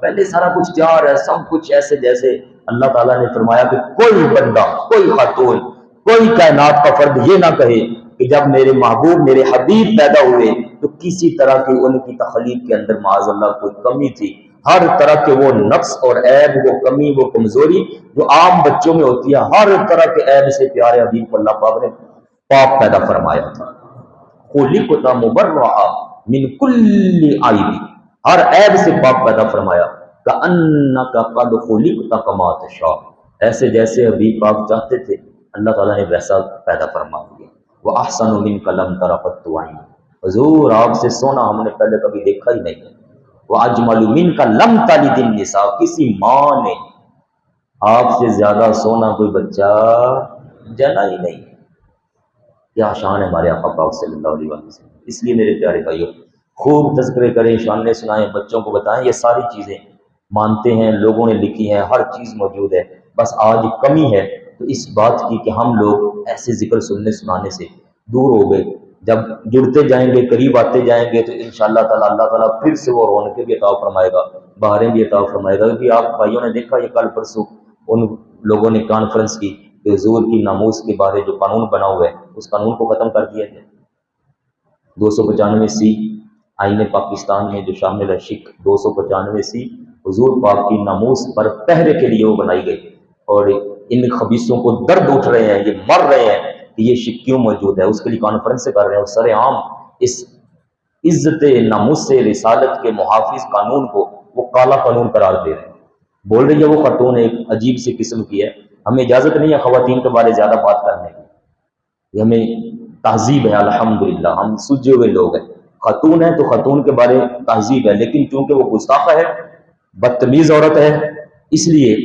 S1: پہلے سارا کچھ تیار ہے، سب کچھ ایسے جیسے اللہ تعالیٰ نے فرمایا کہ کوئی بندہ، کوئی خاتون، کوئی کائنات کا فرد یہ نہ کہے کہ جب میرے محبوب میرے حبیب پیدا ہوئے تو کسی طرح کی ان کی تخلیق کے اندر معاذ اللہ کوئی کمی تھی۔ ہر طرح کے وہ نقص اور عیب، وہ کمی، وہ کمزوری جو عام بچوں میں ہوتی ہے، ہر طرح کے عیب سے پیارے حبیب کو اللہ پاک نے پاک پیدا فرمایا تھا۔ خلقت مبرأ من کل عیب، ہر عیب سے پاک پیدا فرمایا۔ کأنک قد خلقت کما تشاء، ایسے جیسے حبیب پاک چاہتے تھے اللہ تعالیٰ نے ویسا پیدا فرما دیا۔ وَأَحْسَنُ مِنْكَ لَمْ تَرَ قَطُّ عَيْنٌ، حضور آپ سے سونا ہم نے پہلے کبھی دیکھا ہی نہیں ہے، وَأَجْمَلُ مِنْكَ لَمْ تَلِدِ النِّسَاءُ، کسی ماں نے آپ سے زیادہ سونا کوئی بچہ جنا ہی نہیں۔ کیا شان ہے ہمارے آقا پاک صلی اللہ علیہ وسلم۔ اس لیے میرے پیارے بھائیوں، خوب تذکرے کریں، شانیں سنائیں، بچوں کو بتائیں، یہ ساری چیزیں مانتے ہیں، لوگوں نے لکھی ہیں، ہر چیز موجود ہے۔ بس آج کمی ہے تو اس بات کی کہ ہم لوگ ایسے ذکر سننے سنانے سے دور ہو گئے۔ جب جڑتے جائیں گے، قریب آتے جائیں گے، تو انشاءاللہ تعالی اللہ تعالیٰ پھر سے وہ رونقیں بھی عطا فرمائے گا، بہاریں بھی عطا فرمائے گا۔ کیونکہ آپ بھائیوں نے دیکھا یہ کل پرسوں ان لوگوں نے کانفرنس کی کہ حضور کی ناموس کے بارے جو قانون بنا ہوا ہے اس قانون کو ختم کر دیا گیا۔ 295 آئین پاکستان میں جو شامل ہے شک 295 حضور پاک کی ناموس پر پہرے کے لیے وہ بنائی گئی، اور ان خبیثوں کو درد اٹھ رہے ہیں، یہ مر رہے ہیں کہ یہ شک کیوں موجود ہے، اس کے لیے کانفرنس کر رہے ہیں، اور سر عام اس عزت ناموس رسالت کے محافظ قانون کو وہ کالا قانون قرار دے رہے ہیں۔ بول رہی ہے وہ خاتون ایک عجیب سی قسم کی ہے، ہمیں اجازت نہیں ہے خواتین کے بارے زیادہ بات کرنے کی، یہ ہمیں تہذیب ہے، الحمدللہ ہم سجے ہوئے لوگ ہیں، خاتون ہے تو خاتون کے بارے تہذیب ہے، لیکن چونکہ وہ گستاخ ہے، بدتمیز عورت ہے، اس لیے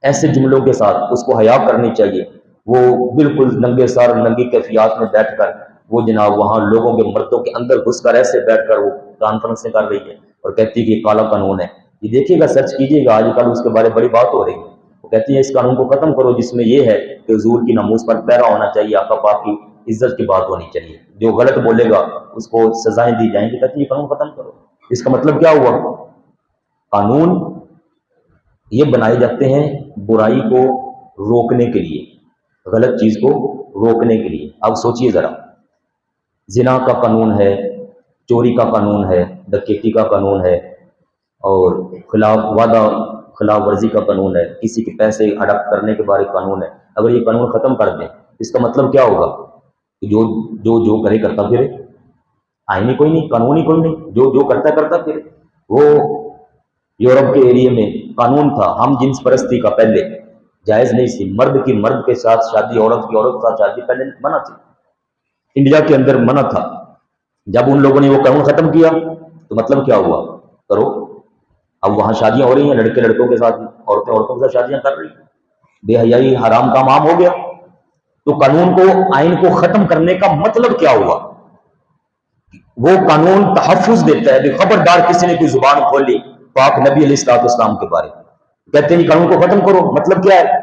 S1: ایسے جملوں کے ساتھ اس کو حیا کرنی چاہیے۔ وہ بالکل ننگے سر ننگی کیفیات میں بیٹھ کر وہ جناب وہاں لوگوں کے مردوں کے اندر گھس کر ایسے بیٹھ کر وہ کانفرنسیں کر رہی ہے اور کہتی ہے کہ یہ کالا قانون ہے۔ یہ دیکھیے گا، سرچ کیجیے گا، آج کل اس کے بارے بڑی بات ہو رہی ہے۔ وہ کہتی ہے اس قانون کو ختم کرو جس میں یہ ہے کہ حضور کی ناموس پر پیرا ہونا چاہیے، آقا پاک کی عزت کی بات ہونی چاہیے، جو غلط بولے گا اس کو سزائیں دی جائیں گی۔ کہتی ہے یہ قانون ختم کرو۔ اس کا مطلب کیا ہوا؟ قانون یہ بنائے جاتے ہیں برائی کو روکنے کے لیے، غلط چیز کو روکنے کے لیے۔ اب سوچئے ذرا، زنا کا قانون ہے، چوری کا قانون ہے، ڈکیتی کا قانون ہے، اور خلاف ورزی کا قانون ہے، کسی کے پیسے ہڑپ کرنے کے بارے قانون ہے۔ اگر یہ قانون ختم کر دیں اس کا مطلب کیا ہوگا؟ کہ جو کرے کرتا پھرے، آئین ہی کوئی نہیں، قانون ہی کوئی نہیں، جو کرتا پھرے۔ وہ یورپ کے ایریے میں قانون تھا ہم جنس پرستی کا، پہلے جائز نہیں سی، مرد کی مرد کے ساتھ شادی، عورت کی عورت کے ساتھ شادی پہلے منع تھی، انڈیا کے اندر منع تھا۔ جب ان لوگوں نے وہ قانون ختم کیا تو مطلب کیا ہوا؟ کرو۔ اب وہاں شادیاں ہو رہی ہیں، لڑکے لڑکوں کے ساتھ، عورتیں عورتوں کے ساتھ شادیاں کر رہی ہیں، بے حیائی حرام کام عام ہو گیا۔ تو قانون کو، آئین کو ختم کرنے کا مطلب کیا ہوا؟ وہ قانون تحفظ دیتا ہے کہ خبردار کسی نے کوئی زبان کھولی پاک نبی علیہ الصلوۃ والسلام کے بارے میں، کہتے ہیں قانون کو ختم کرو۔ مطلب کیا ہے؟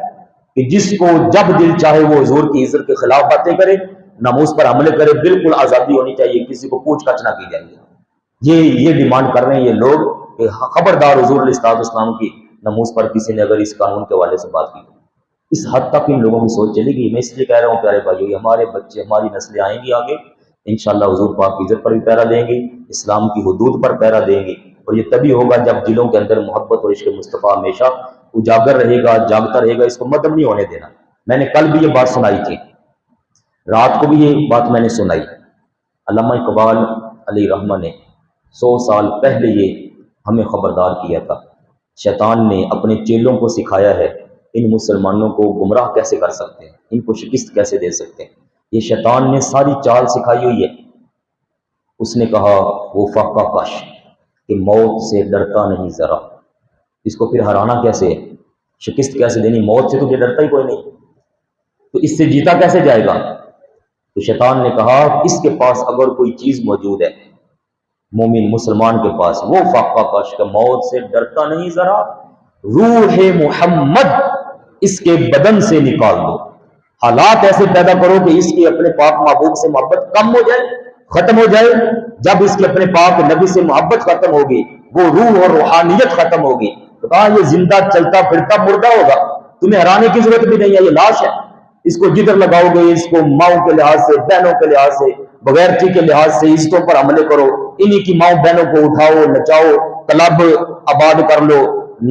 S1: کہ جس کو جب دل چاہے وہ حضور کی عزت کے خلاف باتیں کرے، ناموس پر عمل کرے، بالکل آزادی ہونی چاہیے، کسی کو پوچھ گچھ نہ کی جائے گی۔ یہ ڈیمانڈ کر رہے ہیں یہ لوگ کہ خبردار حضور علیہ الصلوۃ والسلام کی ناموس پر کسی نے اگر اس قانون کے حوالے سے بات کی، اس حد تک ان لوگوں کی سوچ چلے گی۔ میں اس لیے کہہ رہا ہوں پیارے بھائیو، ہمارے بچے، ہماری نسلیں آئیں گی آگے، انشاءاللہ حضور پاک کی عزت پر بھی پیرا دیں گے، اسلام کی حدود پر پیرا دیں گے، اور یہ تبھی ہوگا جب دلوں کے اندر محبت اور عشق مصطفیٰ ہمیشہ اجاگر رہے گا، جاگتا رہے گا، اس کو مدم نہیں ہونے دینا۔ میں نے کل بھی یہ بات سنائی تھی، رات کو بھی یہ بات میں نے سنائی۔ علامہ اقبال علیہ رحمہ نے 100 سال پہلے یہ ہمیں خبردار کیا تھا، شیطان نے اپنے چیلوں کو سکھایا ہے ان مسلمانوں کو گمراہ کیسے کر سکتے ہیں، ان کو شکست کیسے دے سکتے ہیں۔ یہ شیطان نے ساری چال سکھائی ہوئی ہے۔ اس نے کہا وہ فاقہ کش کہ موت سے ڈرتا نہیں ذرا، اس کو پھر ہرانا کیسے ہے، شکست کیسے دینی، موت سے تو یہ ڈرتا ہی کوئی نہیں، تو اس سے جیتا کیسے جائے گا؟ تو شیطان نے کہا اس کے پاس اگر کوئی چیز موجود ہے، مومن مسلمان کے پاس، وہ فاقہ کش کہ موت سے ڈرتا نہیں ذرا، روح محمد اس کے بدن سے نکال دو، حالات ایسے پیدا کرو کہ اس کی اپنے پاک محبوب سے محبت کم ہو جائے، ختم ہو جائے۔ جب اس کے اپنے پاک نبی سے محبت ختم ہوگی، وہ روح اور روحانیت ختم ہوگی، تو کہا یہ زندہ چلتا پھرتا مردہ ہوگا، تمہیں ہرانے کی ضرورت بھی نہیں ہے، یہ لاش ہے۔ اس کو جدھر لگاؤ گے، اس کو ماؤں کے لحاظ سے، بہنوں کے لحاظ سے، بغیرتی کے لحاظ سے عزتوں پر عملے کرو، انہی کی ماؤں بہنوں کو اٹھاؤ، نچاؤ، کلب آباد کر لو،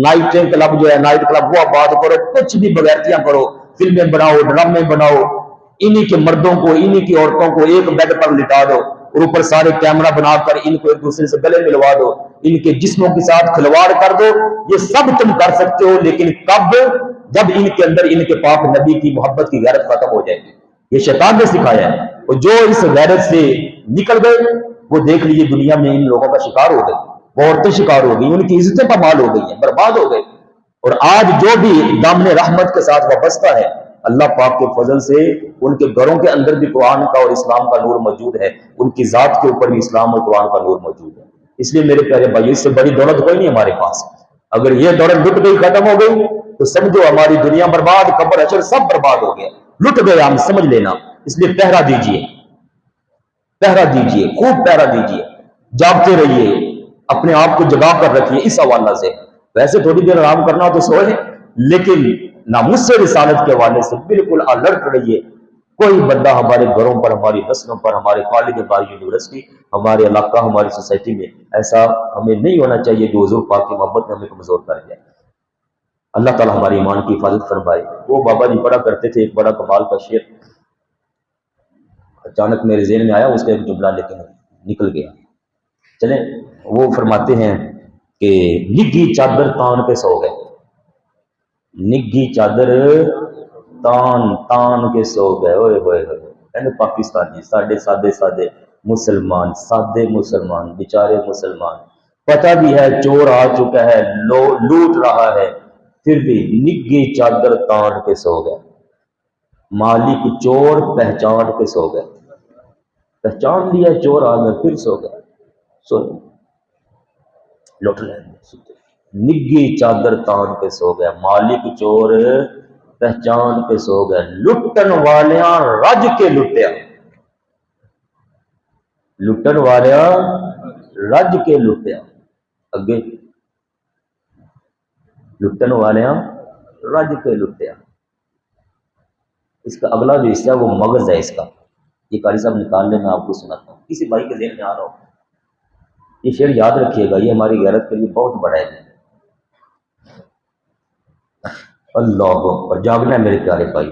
S1: نائٹیں کلب جو ہے نائٹ کلب وہ آباد کرو، کچھ بھی بغیرتیاں کرو، فلمیں بناؤ، ڈرامے بناؤ، انہی کے مردوں کو، انہی کی عورتوں کو ایک بیڈ پر لٹا دو، اور اوپر سارے کیمرہ بنا کر ان کو ایک دوسرے سے گلے ملوا دو، ان کے جسموں کے ساتھ کھلواڑ کر دو۔ یہ سب تم کر سکتے ہو، لیکن کب؟ جب ان کے اندر ان کے پاک نبی کی محبت کی غیرت ختم ہو جائے گی۔ یہ شیطان نے سکھایا ہے، اور جو اس غیرت سے نکل گئے وہ دیکھ لیجیے دنیا میں ان لوگوں کا شکار ہو گئے، عورتیں شکار ہو گئی، ان کی عزتیں پامال ہو گئی ہیں، برباد ہو گئے۔ اور آج جو بھی دامن رحمت کے ساتھ وابستہ ہے، اللہ پاک کے فضل سے ان کے گھروں کے اندر بھی قرآن کا اور اسلام کا نور موجود ہے، ان کی ذات کے اوپر بھی اسلام اور قرآن کا نور موجود ہے۔ اس لیے میرے پیارے بھائی، اس سے بڑی دولت کوئی نہیں ہمارے پاس۔ اگر یہ دولت لٹ گئی، ختم ہو گئی، تو سمجھو ہماری دنیا برباد، قبر حشر سب برباد ہو گیا، لٹ گئے ہم، سمجھ لینا۔ اس لیے پہرا دیجئے، پہرا دیجئے، خوب پہرا دیجئے، جاگتے رہیے، اپنے آپ کو جگا کر رکھیے اس حوالہ سے۔ ویسے تھوڑی دیر آرام کرنا ہو تو سوئے، لیکن ناموس سے رسالت کے حوالے سے بالکل الرٹ رہیے۔ کوئی بندہ ہمارے گھروں پر، ہماری نسلوں پر، ہمارے کالج، ہماری یونیورسٹی، ہمارے علاقہ، ہماری سوسائٹی میں ایسا ہمیں نہیں ہونا چاہیے جو حضور پاک کی محبت میں ہمیں کمزور کر جائے۔ اللہ تعالیٰ ہماری ایمان کی حفاظت فرمائے۔ وہ بابا جی پڑھا کرتے تھے ایک بڑا کمال کا شعر، اچانک میرے ذہن میں آیا، اس کا ایک جملہ لیکن نکل گیا۔ چلیں، وہ فرماتے ہیں کہ نگھی چادر تان پہ سو گئے، نگھی چادر تان تان کے سو گئے، اوئے ہوئے ہوئے، پاکستانی ساڈے سادے سادے مسلمان، سادے مسلمان، بیچارے مسلمان، پتہ بھی ہے چور آ چکا ہے، لوٹ رہا ہے، پھر بھی نگھی چادر تان کے سو گئے، مالک چور پہچان کے سو گئے، پہچان لیا چور آ گئے، پھر سو گئے، سو لوٹ لیں نگھی چادر تان کے سو گئے، مالک چور پہچان کے سو گئے، لٹن والیاں رج کے لٹیا، لٹن والیاں رج کے لٹیا، اگے لٹن والیاں رج کے لٹیا۔ اس کا اگلا جو حصہ ہے وہ مغز ہے اس کا، یہ قاری صاحب نکال لیں، میں آپ کو سناتا ہوں، کسی بھائی کے ذہن میں آ رہا ہو یہ شعر یاد رکھیے گا، یہ ہماری غیرت کے لیے بہت بڑا ہے۔ اللہ اکبر، جاگنا ہے میرے پیارے بھائی،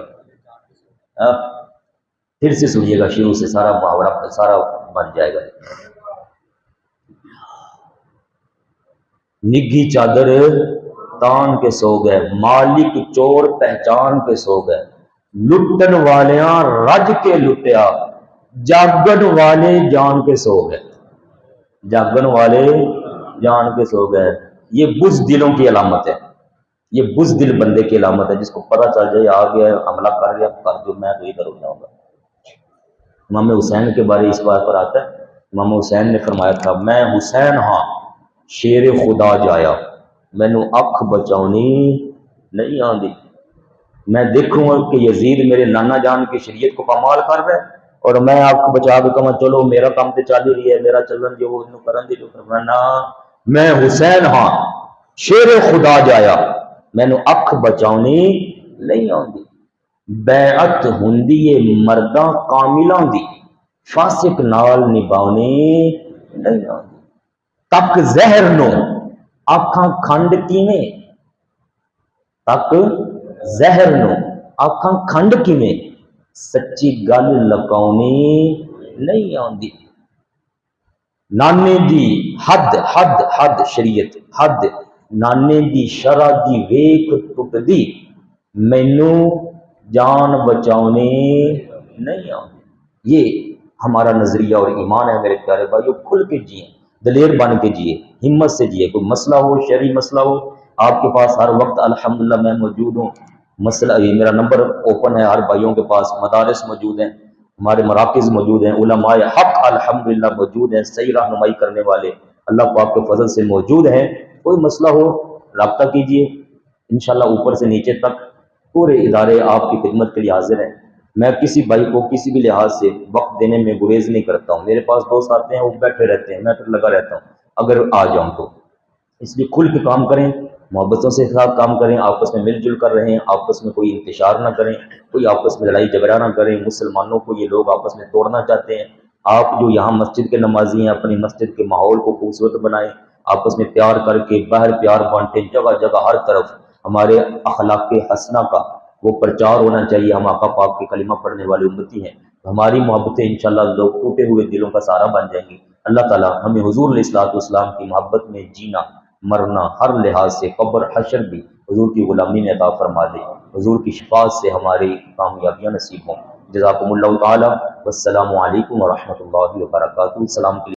S1: پھر سے سنیے گا شروع سے، سارا محاورہ سارا بن جائے گا۔ نگھی چادر تان کے سو گئے، مالک چور پہچان کے سو گئے، لٹن والیاں رج کے لٹیا، جاگن والے جان کے سو گئے، جاگن والے جان کے سو گئے۔ یہ بزدلوں کی علامت ہے، یہ بزدل بندے کی علامت ہے، جس کو پتہ چل جائے آ گیا حملہ کر گیا، کر جو میں تو ادھر ہو جاؤں گا۔ امام حسین کے بارے اس بات پر آتا ہے، امام حسین نے فرمایا تھا، میں حسین ہاں شیر خدا جایا، مینو اکھ بچاؤنی نہیں آندی، میں دیکھوں کہ یزید میرے نانا جان کی شریعت کو پامال کر رہا ہے اور میں آپ کو بچا کے کہوں چلو میرا کام تو چل ہی رہی ہے، میرا چلن جو وہ کرن دی جو فرمانا، میں حسین ہاں شیر خدا جایا، مینو اکھ بچاؤنی نہیں آندی، بیعت ہوندی ہے مرداں کاملاں دی، فاسق نال نبھاؤنی نہیں آندی، تک زہر نو آکھاں کھنڈ کیویں، تک زہر نو آکھاں کھنڈ کیویں، سچی گل لکاؤنی نہیں آندی، نانے دی حد حد حد شریعت حد، نانے دی شرع دی ویکھ ٹٹدی، مینو جان بچاؤنی نہیں آندی۔ یہ ہمارا نظریہ اور ایمان ہے میرے پیارے بھائیو، کھل کے جیئیں، دلیر بن کے جیئے، ہمت سے جیئے، کوئی مسئلہ ہو، شرعی مسئلہ ہو، آپ کے پاس ہر وقت الحمدللہ میں موجود ہوں، مسئلہ یہ میرا نمبر اوپن ہے ہر بھائیوں کے پاس، مدارس موجود ہیں، ہمارے مراکز موجود ہیں، علماء حق الحمدللہ موجود ہیں، صحیح رہنمائی کرنے والے اللہ پاک کے فضل سے موجود ہیں، کوئی مسئلہ ہو رابطہ کیجئے، انشاءاللہ اوپر سے نیچے تک پورے ادارے آپ کی خدمت کے لیے حاضر ہیں۔ میں کسی بھائی کو کسی بھی لحاظ سے وقت دینے میں گریز نہیں کرتا ہوں، میرے پاس دوست آتے ہیں وہ بیٹھے رہتے ہیں، میں پھر لگا رہتا ہوں اگر آ جاؤں تو، اس لیے کھل کے کام کریں، محبتوں سے ساتھ کام کریں، آپس میں مل جل کر رہیں، آپس میں کوئی انتشار نہ کریں، کوئی آپس میں لڑائی جھگڑا نہ کریں، مسلمانوں کو یہ لوگ آپس میں توڑنا چاہتے ہیں۔ آپ جو یہاں مسجد کے نمازی ہیں اپنی مسجد کے ماحول کو خوبصورت بنائیں، آپس میں پیار کر کے باہر پیار بانٹیں، جگہ جگہ ہر طرف ہمارے اخلاق حسنہ کا وہ پرچار ہونا چاہیے۔ ہم آقا پاک کے کلمہ پڑھنے والے امتی ہیں، ہماری محبتیں انشاءاللہ لوگ ٹوٹے ہوئے دلوں کا سہارا بن جائیں گی۔ اللہ تعالیٰ ہمیں حضور علیہ الصلوۃ والسلام کی محبت میں جینا مرنا ہر لحاظ سے قبر حشر بھی حضور کی غلامی میں عطا فرما دے، حضور کی شفاعت سے ہماری کامیابیاں نصیب ہوں۔ جزاکم اللہ تعالی، والسلام علیکم ورحمۃ اللہ وبرکاتہ۔ سلام